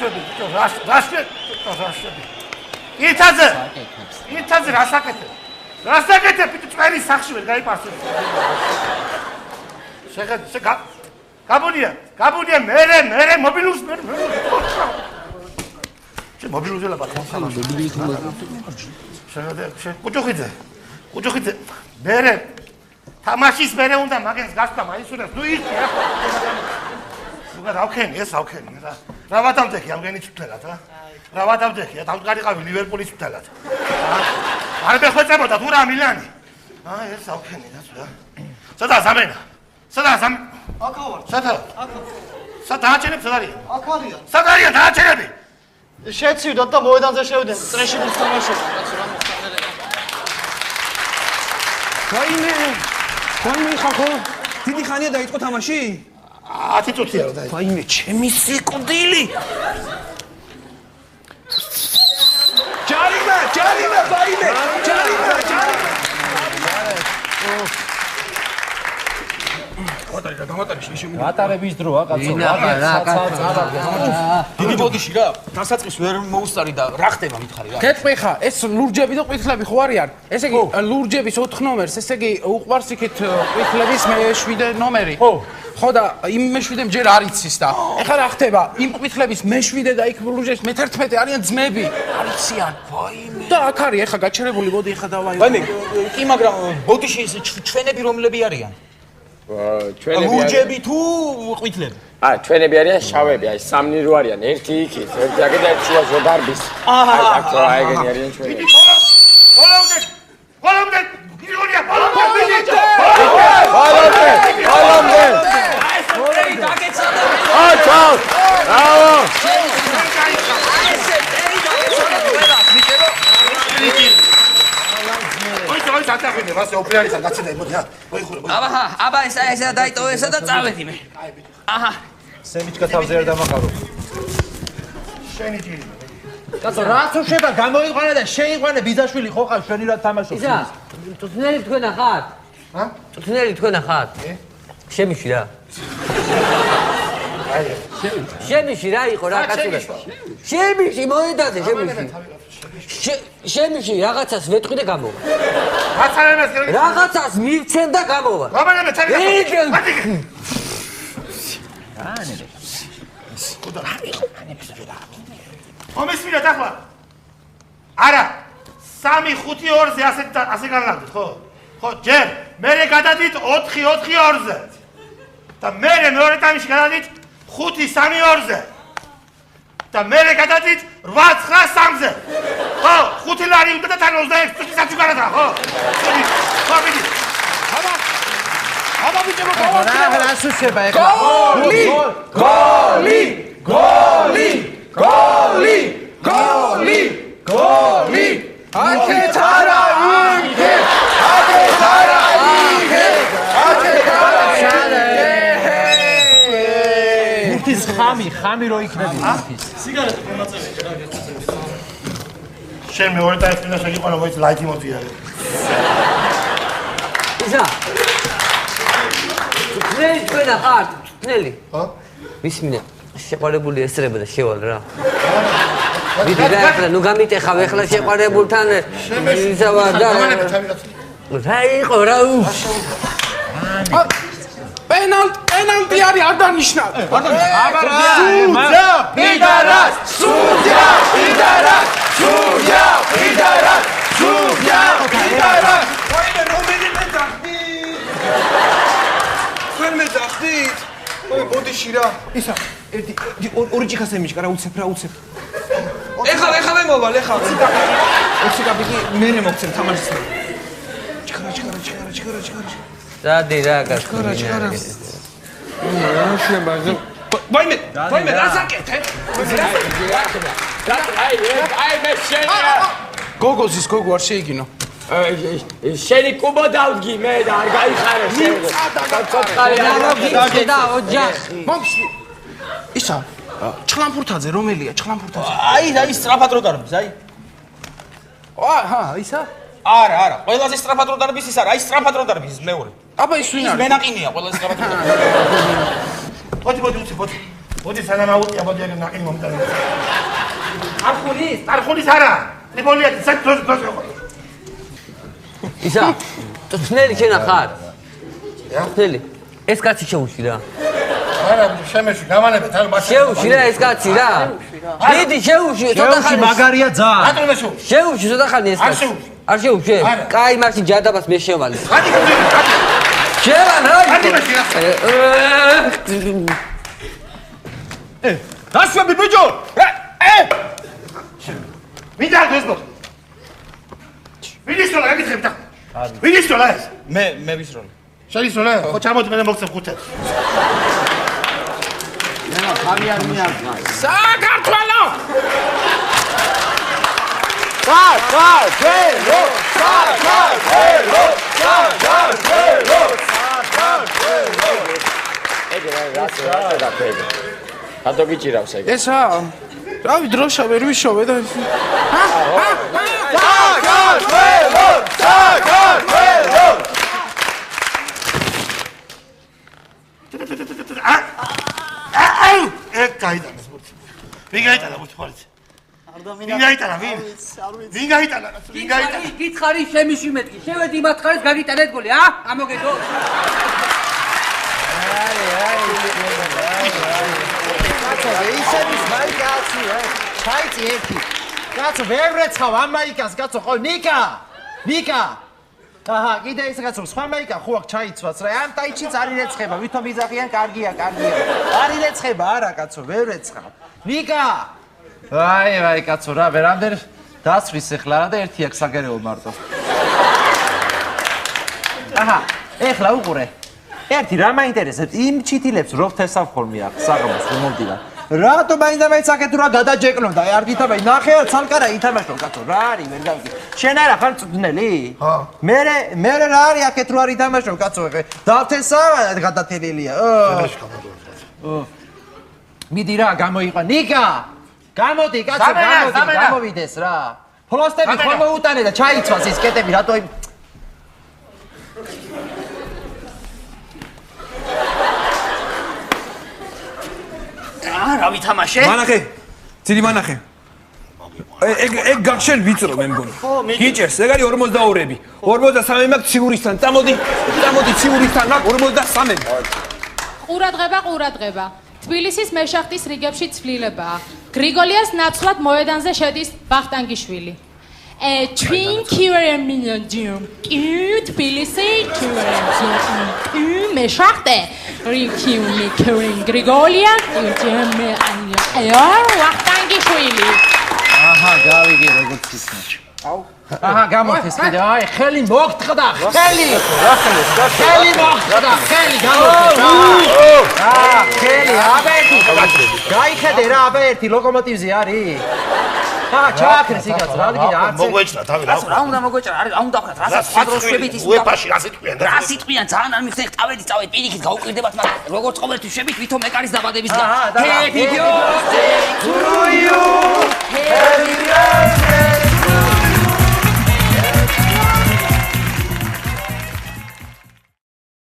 რაშვები, რაშვები. ირთაძე რასაკეთებ? რასაკეთებ? წვერი სახში ვერ გაიპარსებ. შეხედე, გაბუნია, მე მობილურს მე. მობილურზე ლაპარაკობ. შეხედე, კუჭოხიძე. მე თამაშის მერე უნდა მაგენს გასვლა მაისურებს. ნუ ირთი რა. რავქენი რა. რა ვადამდექი ამგენიც ვთელად რა. რა ვადამდექი, დავყარიყავი ლივერპულის ვთელად. არ მეხვეწებოდა თუ რა მილანი. ეს რავქენი რა. სადა სამენა. აქ ვარ. სადა დააჩენებ სად არის? აქ არიან. სად არიან დააჩენები? შეცივდათ და მოედანზე შევიდნენ. წრეში მისთამაშობ, კაცო რა მოხდა. ვაიმე ხახო, დიდი ხანია დაიწყო თამაში? 10 წუთია რა დაიწყო. ვაიმე, ჩემი სიკვდილი. ჯარიმა, ვაიმე, ჯარიმა. გატარების დროა, კაცო. დიდი ბოდიში რა, დასაწყის ვერ მოუსწარი და რა ხდება მითხარი რა. გეტყვი ხა, ეს ლურჯები და ყვითლები ხო არიან? ესე იგი, ლურჯების 4 ნომერს, ესე იგი, უყვარს იქით ყვითლების მე-7 ნომერი. ხო და იმ მე-7-მ ჯერ არ იცის და. ეხლა რა ხდება? იმ ყვითლების მე-7 და იქ ლურჯების მე-11 არიან ძმები. არ იციან. ვაიმე. და აქ არის ეხლა გაჩერებული, მოდი ეხლა დავაი. ვაიმე, კი მაგრამ ბოდიში ჩვენები რომლები არიან? ლურჯები თუ ყვითლები? ჩვენები არიან შავები, აი სამნი რო არიან, ერთი იქით, ერთი აქ და ერთია ზოდარბის. აქ რა ეგენი არიან ჩვენები. ბოლომდე! გიგონია, ბოლომდე! ჩაო! ბრავო! აბა ესა დაიტოვე ესა და წავედი მე. აჰა. სემიჩკა თავზე არ დამახარო. შენი ჯირი. კაცო, რაც უშვება, გამოიყვანე და შეიყვანე ბიძაშვილი ხო ხარ შენი რა თამაშობს. ისა, წვნელი თქვენ ახართ? წვნელი თქვენ ახართ? შემიში რა. შემიში რა იყო რა კაცო. შემიში მოედაზე შემიში. შემიში რაღაცას ვეთყვი და გამოვა. რაღაცას მივცენ და გამოვა. მომესმინა დახლა. არა. 3-5-2-ზე ასე განლაგდით, ხო? ხო, ჯერ მერე გადადით 4-4-2-ზე. და მერე მეორე ტაიმში გადადით 5-3-2-ზე. და მერე გადადით 8-9-3-ზე. ხო, 5 ლარი უნდა და თან 26 წუთი საჩუ გადადრა, ხო? ხო, მიდი. აბა ბიჭო, რა სუშება ეხლა? გოლი! აქეთ არა იქე! მურთის ხამი რო იქნები მურთის. სიგარეტი მომაწევი რა გეტყვი. შენ მეორე ტაიმში შეიყვანო მოიც ლაითი მოწიარე. ისა. წვნელი თქვენ ახართ? წვნელი? ხო? მისმინე. შეყარებული ესწრება და შევალ რა. ვიდი რა ახლა ნუ გამიტეხავ ახლა შეყარებულთან ისა და რა იყო რა პენალტი არის არ დანიშნა. აბა რა ბოდიში რა. ისა, ორი ჭიქა სემიჩკა რა უცებ. ეხლა მოვალ, ეხლა. ოქსი კაპიკი მერე მოგცემ თამაშის. ჭიქარა. დადი რა კაცო. ჭიქარა. რა შებაზე. ვაიმე, რასაკეთე? აი მე შენია. გოგოზის გოგო არ შეიგინო. შენი კუბო დავდგი მე და არ გაიხარე შენ. და ოჯახი. მომსმი. ისა, ჩხლამფურთაძე რომელია? ჩხლამფურთაძე. აი სწრაფად რო დარბის, აი. ისა? არა, ყველაზე სწრაფად რო დარბის ის არა, აი სწრაფად რო დარბის მეორე. აბა ის ვინ არის? მენაყინია ყველაზე სწრაფად რო დარბის. მოდი. მოდი სანამ აუტია ბოდიერი ნაკინი მომტანე. არხულის არა. ნებოლია საერთოდ დროს ისა თნელი შენ ახარ თნელი ეს კაცი შეუში რა არა შემეში გამანებეთ არ მაშინ შეუში რა ეს კაცი რა დიდი შეუში ცოტა ხანი მაგარია ძაა ატომე შეუში ცოტა ხანი ეს კაცი არ შეუში კაი მაშინ ჯადაბას მე შევალე ხანი შევალ რა დასვები ბიჭო მინდა გესმო ვინისროლა გაგიცხებ და ვინისროლა ეს მე ვისროლე შეიძლება ხო ჩამოდი მე მოგცემ ხუთად ნენა ხამი არ მიარგა საქართველო რატო გიჭირავს ეგ? ესა რავი დროშა ვერ ვიშოვე და ეგ გაიტანა სპორტი. ვინ გაიტანა ბუთი ხარიცი? ვინ გაიტანა? ვინ გაიტანა? გითხარი შემიში მეთქი. შევედი მათ ხარეს გაგიტანეთ გოლი, ა? ამოგედო. ისების მაიკაცი, ჩაიცი ერთი. კაცო, ვერ რეცხავ ამ მაიკას, კაცო, ხო, ნიკა. აჰა, კიდე ის კაცო, სხვა მაიკა ხო აქ ჩაიცვას რა. ამ ტაიჩიც არ ირეცხება, ვითომ იზახიან, კარგია. არ ირეცხება, არა, კაცო, ვერ რეცხავ. ნიკა. აი, კაცო, რა, ვერამდენ დასვრის ახლა რა და ერთი აქ საგარეო მარტო. აჰა, ეხლა უყურე. ერთი რა მაინტერესებს იმ ჩიტილებს რო თესავ-ხოლმე აქ საღამოს რომ მომდივარ რატო მაინდა-მაინც აქეთ რა გადაჯეკლონდა არ გითამაშ ნახე ცალკარა ითამაშო კაცო რა არის ვერ გავიგე შენ არა ხარ წვნელი მე რა არის აქეთ რო არ ითამაშო კაცო დავთესა გადათელილია მიდი რა გამოიყვა ნიკა გამოდი კაცო გამოვიდეს რა ფლოსტები ხომ მოუტანე და ჩაიცვას ის კეტები რატო რა ვითამაშე? მანახე. ძილი მანახე. ეგ გახშენ ვიწრო მე მგონი. გიჭერს, ეგ არის 42-ები. 43 მაქვს ციგურისთან. წამოდი ციგურისთან მაქვს 43-ები. ყურადღება. თბილისის მეშახტის რიგებში ცვლილებაა. გრიგოლიას ნაცვლად მოედანზე შედის ბახტანგიშვილი. თბილისი მეშახტე გრიგოლია ბახტანგიშვილი აჰა გავიგე როგორც ისნა აჰა გამოთეს კიდე აი ხელი მოგტყდა ხელი მოგტყდა ხელი გამოთეს ხელი აბერტი გაიხედე რა აბერტი ლოკომოტივზე არის ჩააქრეს იქაც რა გიგე არც მოგვეჭრა თავი რა რა უნდა მოგვეჭრა არ უნდა ვქნათ რასაც ფადროშვებით ის უეფაში რა სიტყვიან რა სიტყვიან ძალიან არ მიხდე წავედი პირიქით გაუკვირდებათ მაგრამ როგორც ყოველთვის შვებით ვითომ ეკარის დაბადების და happy birthday to you happy birthday